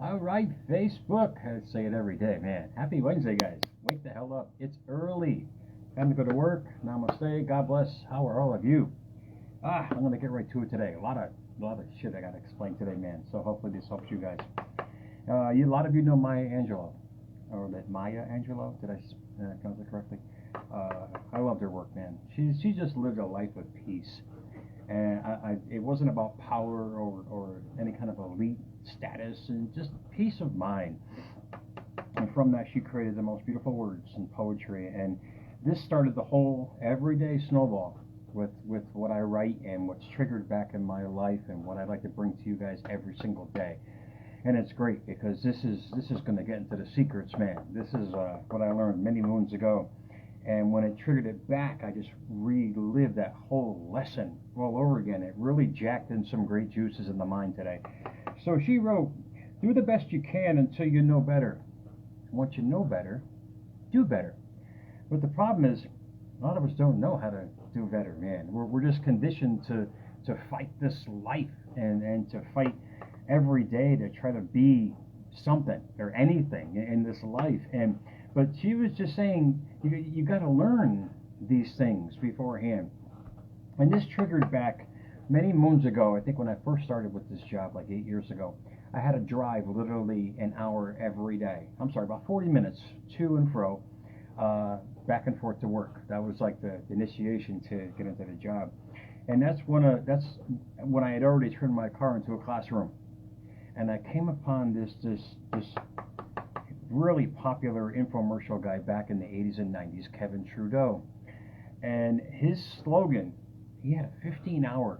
All right, Facebook. I say it every day, man. Happy Wednesday, guys. Wake the hell up. It's early. Time to go to work. Namaste. God bless. How are all of you? I'm gonna get right to it today. A lot of shit I gotta explain today, man. So hopefully this helps you guys. A lot of you know Maya Angelou, or that Maya Angelou. Did I pronounce it correctly? I loved her work, man. She just lived a life of peace. And it wasn't about power or any kind of elite status, and just peace of mind. And from that, she created the most beautiful words and poetry. And this started the whole everyday snowball with what I write and what's triggered back in my life and what I'd like to bring to you guys every single day. And it's great because this is going to get into the secrets, man. This is what I learned many moons ago. And when it triggered it back, I just relived that whole lesson all over again. It really jacked in some great juices in the mind today. So she wrote, do the best you can until you know better. Once you know better, do better. But the problem is, a lot of us don't know how to do better, man. We're just conditioned to fight this life and to fight every day to try to be something or anything in this life. But she was just saying, you got to learn these things beforehand. And this triggered back many moons ago. I think when I first started with this job, like 8 years ago, I had to drive literally an hour every day. I'm sorry, about 40 minutes to and fro, back and forth to work. That was like the initiation to get into the job. And that's when I had already turned my car into a classroom. And I came upon this really popular infomercial guy back in the 80s and 90s, Kevin Trudeau. And his slogan, he had a 15-hour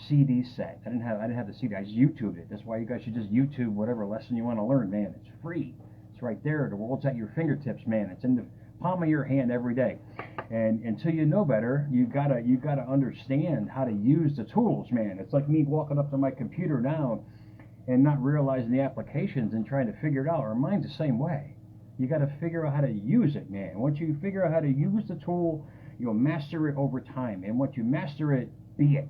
CD set. I didn't have the CD. I just YouTubed it. That's why you guys should just YouTube whatever lesson you want to learn, man. It's free. It's right there. The world's at your fingertips, man. It's in the palm of your hand every day. And until you know better, you gotta understand how to use the tools, man. It's like me walking up to my computer now and not realizing the applications and trying to figure it out. Our mind's the same way. You got to figure out how to use it, man. Once you figure out how to use the tool, you'll master it over time. And once you master it, be it.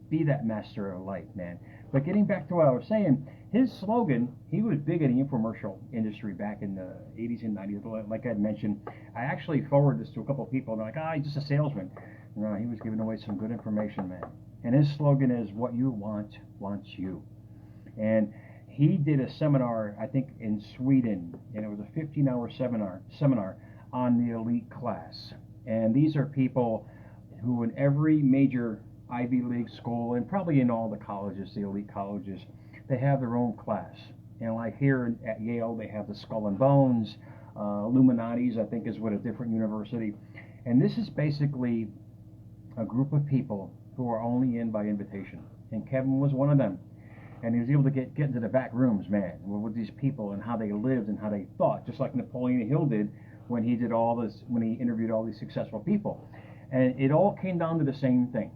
Be that master of life, man. But getting back to what I was saying, his slogan, he was big in the infomercial industry back in the 80s and 90s. Like I had mentioned, I actually forwarded this to a couple of people, and they're like, he's just a salesman. No, he was giving away some good information, man. And his slogan is, what you want, wants you. And he did a seminar, I think, in Sweden, and it was a 15-hour seminar on the elite class. And these are people who in every major Ivy League school, and probably in all the colleges, the elite colleges, they have their own class. And like here at Yale, they have the Skull and Bones, Illuminati's, I think is what a different university. And this is basically a group of people who are only in by invitation. And Kevin was one of them. And he was able to get into the back rooms, man, with these people and how they lived and how they thought, just like Napoleon Hill did when he did all this, when he interviewed all these successful people. And it all came down to the same thing.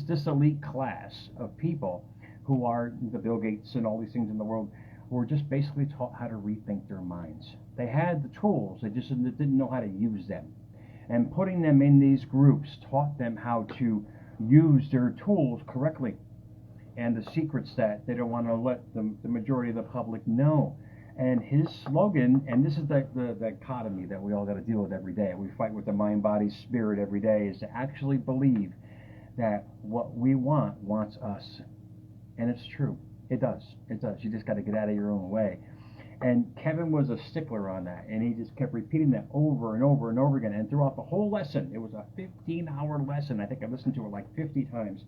This elite class of people who are the Bill Gates and all these things in the world were just basically taught how to rethink their minds. They had the tools, they just didn't know how to use them. And putting them in these groups taught them how to use their tools correctly, and the secrets that they don't want to let the majority of the public know. And his slogan, and this is the dichotomy that we all got to deal with every day. We fight with the mind, body, spirit every day, is to actually believe that what we want wants us. And it's true. It does. It does. You just got to get out of your own way. And Kevin was a stickler on that, and he just kept repeating that over and over and over again. And throughout the whole lesson, it was a 15-hour lesson. I think I listened to it like 50 times.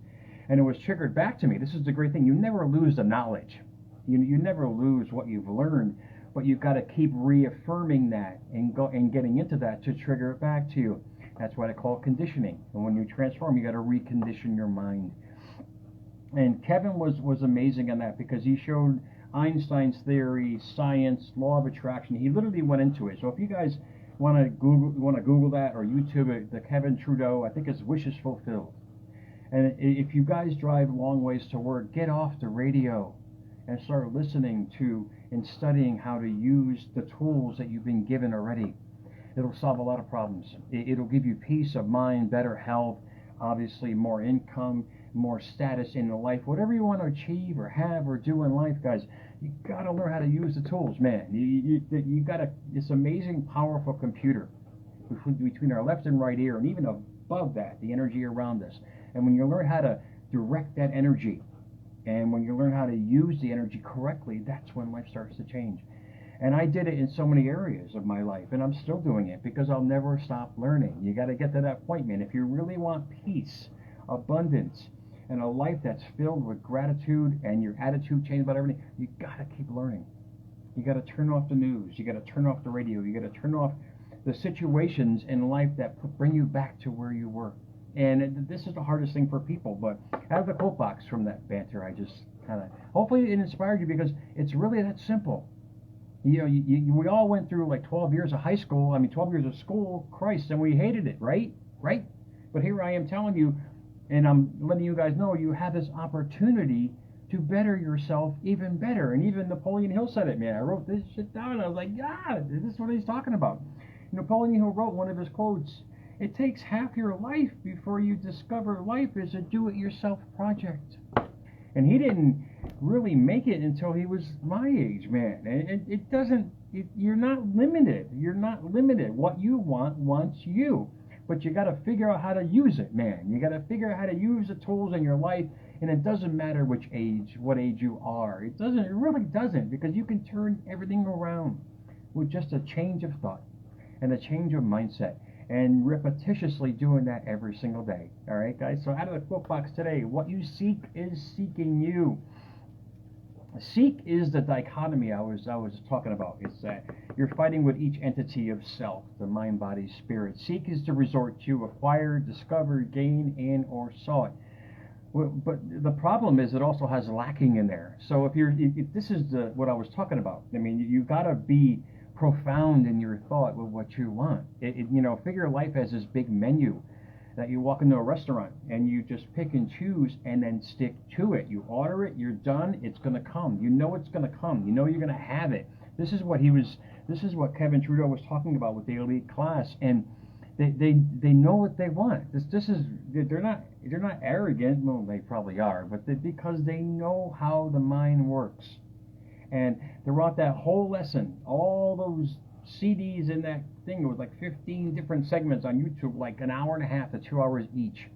And it was triggered back to me. This is the great thing. You never lose the knowledge. You never lose what you've learned, but you've got to keep reaffirming that and getting into that to trigger it back to you. That's what I call conditioning. And when you transform, you got to recondition your mind. And Kevin was amazing on that because he showed Einstein's theory, science, law of attraction. He literally went into it. So if you guys want to Google that or YouTube it, the Kevin Trudeau, I think his wish is fulfilled. And if you guys drive long ways to work, get off the radio and start listening to and studying how to use the tools that you've been given already. It'll solve a lot of problems. It'll give you peace of mind, better health, obviously more income. more status in life, whatever you want to achieve or have or do in life, guys, you got to learn how to use the tools, man. You got to, this amazing, powerful computer between our left and right ear, and even above that, the energy around us. And when you learn how to direct that energy, and when you learn how to use the energy correctly, that's when life starts to change. And I did it in so many areas of my life, and I'm still doing it because I'll never stop learning. You got to get to that point, man. If you really want peace, abundance, and a life that's filled with gratitude and your attitude changed about everything, you got to keep learning. You got to turn off the news. You got to turn off the radio. You got to turn off the situations in life that bring you back to where you were. And this is the hardest thing for people, but out of the quote box from that banter, I just kind of, hopefully it inspired you, because it's really that simple. You know, we all went through like 12 years of high school, 12 years of school, Christ, and we hated it, right? Right? But here I am telling you, and I'm letting you guys know, you have this opportunity to better yourself even better. And even Napoleon Hill said it, man. I wrote this shit down, and I was like, yeah, this is what he's talking about. Napoleon Hill wrote one of his quotes, "It takes half your life before you discover life is a do-it-yourself project." And he didn't really make it until he was my age, man. And it doesn't, you're not limited. You're not limited. What you want wants you. But you got to figure out how to use it, man. You got to figure out how to use the tools in your life. And it doesn't matter which age, what age you are. It really doesn't, because you can turn everything around with just a change of thought and a change of mindset, and repetitiously doing that every single day. All right, guys? So out of the quote box today, what you seek is seeking you. Seek is the dichotomy I was talking about. It's that you're fighting with each entity of self, the mind, body, spirit. Seek is to resort to, acquire, discover, gain, and or sought. Well, but the problem is it also has lacking in there. So if this is what I was talking about. I mean, you got to be profound in your thought with what you want. Figure life as this big menu that you walk into a restaurant and you just pick and choose and then stick to it. You order it, you're done, it's going to come. You know it's going to come. You know you're going to have it. This is what Kevin Trudeau was talking about with the elite class, and they know what they want. They're not arrogant. Well, they probably are, but because they know how the mind works. And throughout that whole lesson, all those CDs in that thing, it was like 15 different segments on YouTube, like an hour and a half to 2 hours each.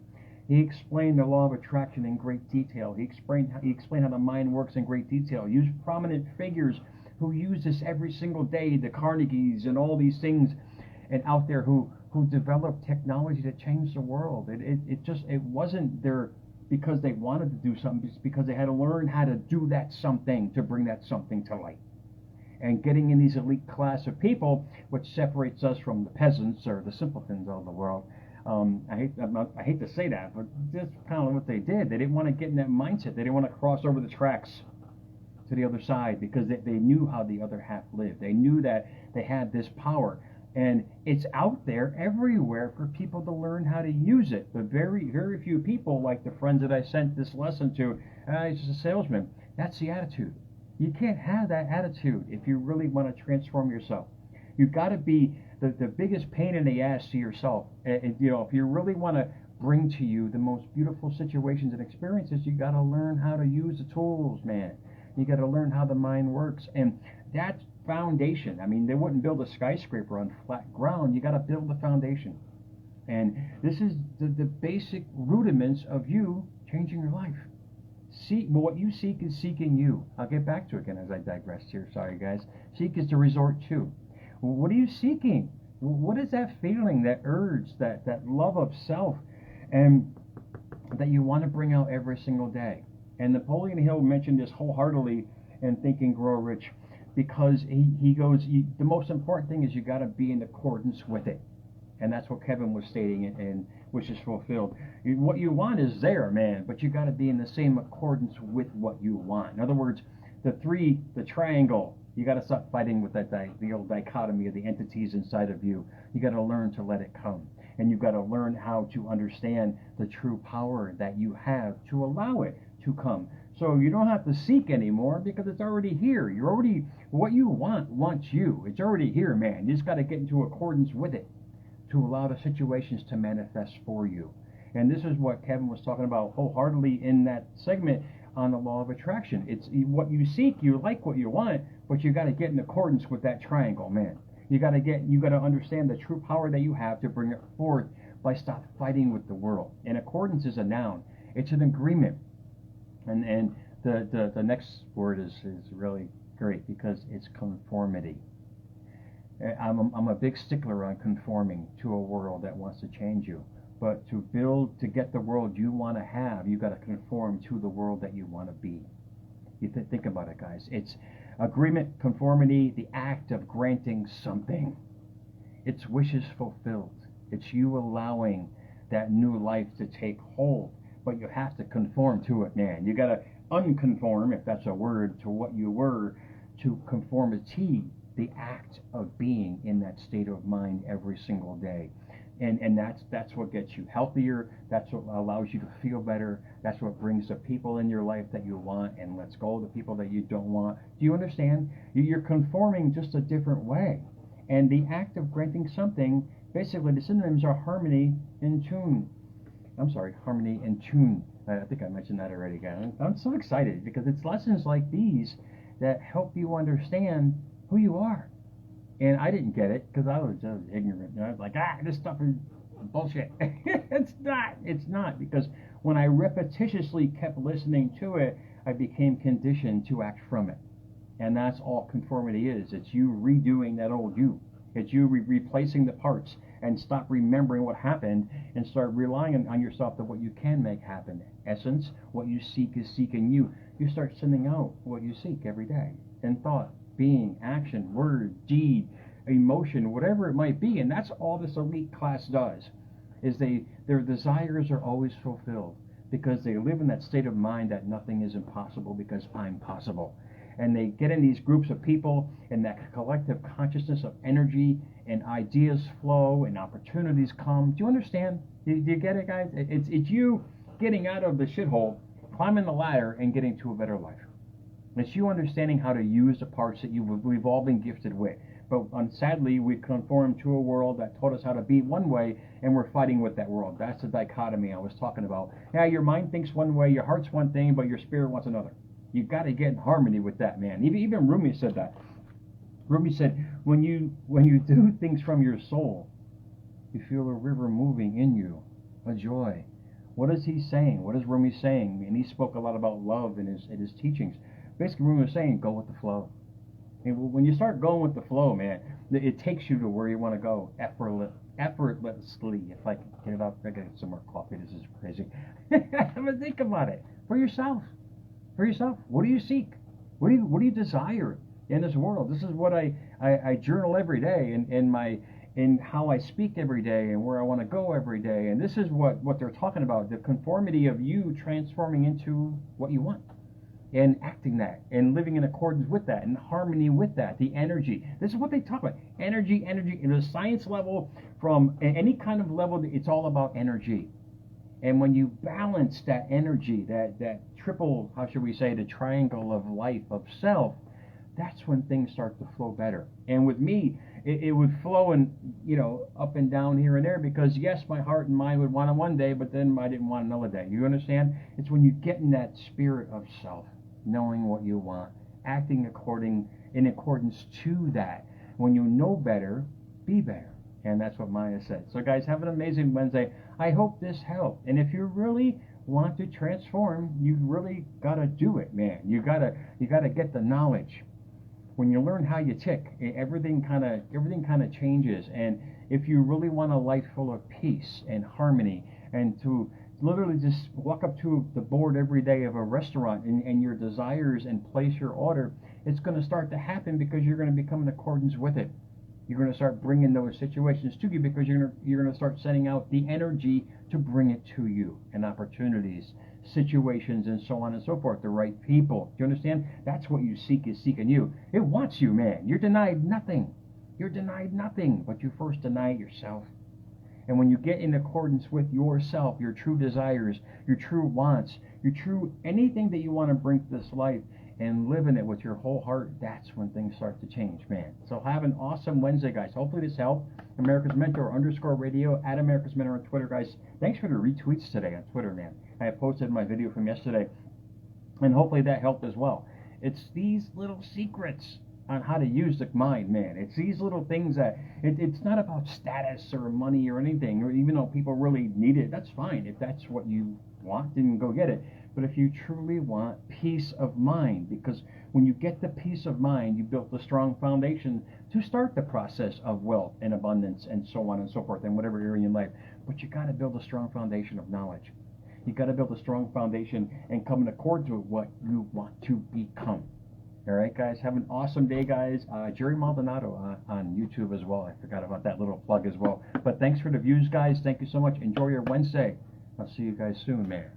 He explained the law of attraction in great detail. He explained how the mind works in great detail. He used prominent figures who use this every single day, the Carnegies and all these things, and out there who developed technology that changed the world. It wasn't there because they wanted to do something, it's because they had to learn how to do that something to bring that something to light. And getting in these elite class of people, which separates us from the peasants or the simpletons of the world. I hate to say that, but that's kind of what they did. They didn't want to get in that mindset. They didn't want to cross over the tracks to the other side, because they knew how the other half lived. They knew that they had this power. And it's out there everywhere for people to learn how to use it. But very, very few people, like the friends that I sent this lesson to, he's just a salesman. That's the attitude. You can't have that attitude if you really want to transform yourself. You've got to be the biggest pain in the ass to yourself. If you really want to bring to you the most beautiful situations and experiences, you got to learn how to use the tools, man. You got to learn how the mind works. And that's foundation. I mean, they wouldn't build a skyscraper on flat ground. You got to build the foundation. And this is the basic rudiments of you changing your life. What you seek is seeking you. I'll get back to it again as I digress here. Sorry, guys. Seek is to resort to. What are you seeking? What is that feeling, that urge, that love of self, and that you want to bring out every single day? And Napoleon Hill mentioned this wholeheartedly in Think and Grow Rich, because he goes, the most important thing is you got to be in accordance with it. And that's what Kevin was stating, and which is fulfilled. What you want is there, man, but you got to be in the same accordance with what you want. In other words, the triangle, you got to stop fighting with the old dichotomy of the entities inside of you. You got to learn to let it come. And you've got to learn how to understand the true power that you have to allow it to come. So you don't have to seek anymore, because it's already here. What you want wants you. It's already here, man. You just got to get into accordance with it to allow the situations to manifest for you. And this is what Kevin was talking about wholeheartedly in that segment on the law of attraction. It's what you seek, you like what you want, but you got to get in accordance with that triangle, man. You got to understand the true power that you have to bring it forth by stop fighting with the world. And accordance is a noun. It's an agreement. And the next word is really great because it's conformity. I'm a big stickler on conforming to a world that wants to change you. But to get the world you want to have, you got to conform to the world that you want to be. You think about it, guys. It's agreement, conformity, the act of granting something. It's wishes fulfilled. It's you allowing that new life to take hold. But you have to conform to it, man. You got to unconform, if that's a word, to what you were, to conformity, the act of being in that state of mind every single day. And that's what gets you healthier. That's what allows you to feel better. That's what brings the people in your life that you want and lets go of the people that you don't want. Do you understand? You're conforming just a different way. And the act of granting something, basically the synonyms are harmony and tune. Harmony and tune. I think I mentioned that already, guys. I'm so excited because it's lessons like these that help you understand who you are. And I didn't get it because I was just ignorant. I was like, this stuff is bullshit. It's not. Because when I repetitiously kept listening to it, I became conditioned to act from it. And that's all conformity is. It's you redoing that old you. It's you replacing the parts and stop remembering what happened and start relying on yourself to what you can make happen. Essence, what you seek is seeking you. You start sending out what you seek every day in thought, being, action, word, deed, emotion, whatever it might be. And that's all this elite class does, is their desires are always fulfilled because they live in that state of mind that nothing is impossible because I'm possible. And they get in these groups of people and that collective consciousness of energy and ideas flow and opportunities come. Do you understand? Do you get it, guys? It's you getting out of the shithole, climbing the ladder, and getting to a better life. It's you understanding how to use the parts that we've all been gifted with. But sadly, we conform to a world that taught us how to be one way, and we're fighting with that world. That's the dichotomy I was talking about. Yeah, your mind thinks one way, your heart's one thing, but your spirit wants another. You've got to get in harmony with that, man. Even Rumi said that. Rumi said, when you do things from your soul, you feel a river moving in you, a joy. What is he saying? What is Rumi saying? And he spoke a lot about love in his teachings. Basically, Rumi was saying, go with the flow. And when you start going with the flow, man, it takes you to where you want to go effortlessly. If I can get it up, I gotta get some more coffee. This is crazy. But think about it. For yourself. What do you seek? What do you desire in this world? This is what I journal every day in how I speak every day and where I want to go every day. And this is what they're talking about, the conformity of you transforming into what you want and acting that and living in accordance with that and harmony with that, the energy. This is what they talk about. Energy. In the science level, from any kind of level, it's all about energy. And when you balance that energy, that triple, how should we say, the triangle of life, of self, that's when things start to flow better. And with me, it would flow and, up and down here and there because, yes, my heart and mind would want it one day, but then I didn't want another day. You understand? It's when you get in that spirit of self, knowing what you want, acting in accordance to that. When you know better, be better. And that's what Maya said. So guys, have an amazing Wednesday. I hope this helped. And if you really want to transform, you really gotta do it, man. You gotta get the knowledge. When you learn how you tick, everything kind of changes. And if you really want a life full of peace and harmony, and to literally just walk up to the board every day of a restaurant and your desires and place your order, it's going to start to happen because you're going to become in accordance with it. You're going to start bringing those situations to you because you're going to start sending out the energy to bring it to you, and opportunities, situations, and so on and so forth, the right people. Do you understand? That's what you seek is seeking you. It wants you, man. You're denied nothing. But you first deny yourself. And when you get in accordance with yourself, your true desires, your true wants, your true anything that you want to bring to this life, and living it with your whole heart, that's when things start to change, man. So have an awesome Wednesday, guys. Hopefully this helped. America's Mentor _radio at America's Mentor on Twitter, guys. Thanks for the retweets today on Twitter, man. I have posted my video from yesterday, and hopefully that helped as well. It's these little secrets on how to use the mind, man. It's these little things that it's not about status or money or anything, or even though people really need it, that's fine. If that's what you want, then go get it. But if you truly want peace of mind, because when you get the peace of mind, you built a strong foundation to start the process of wealth and abundance and so on and so forth in whatever area in your life. But you got to build a strong foundation of knowledge. You got to build a strong foundation and come in accord to what you want to become. All right, guys, have an awesome day, guys. Jerry Maldonado on YouTube as well. I forgot about that little plug as well. But thanks for the views, guys. Thank you so much. Enjoy your Wednesday. I'll see you guys soon, man.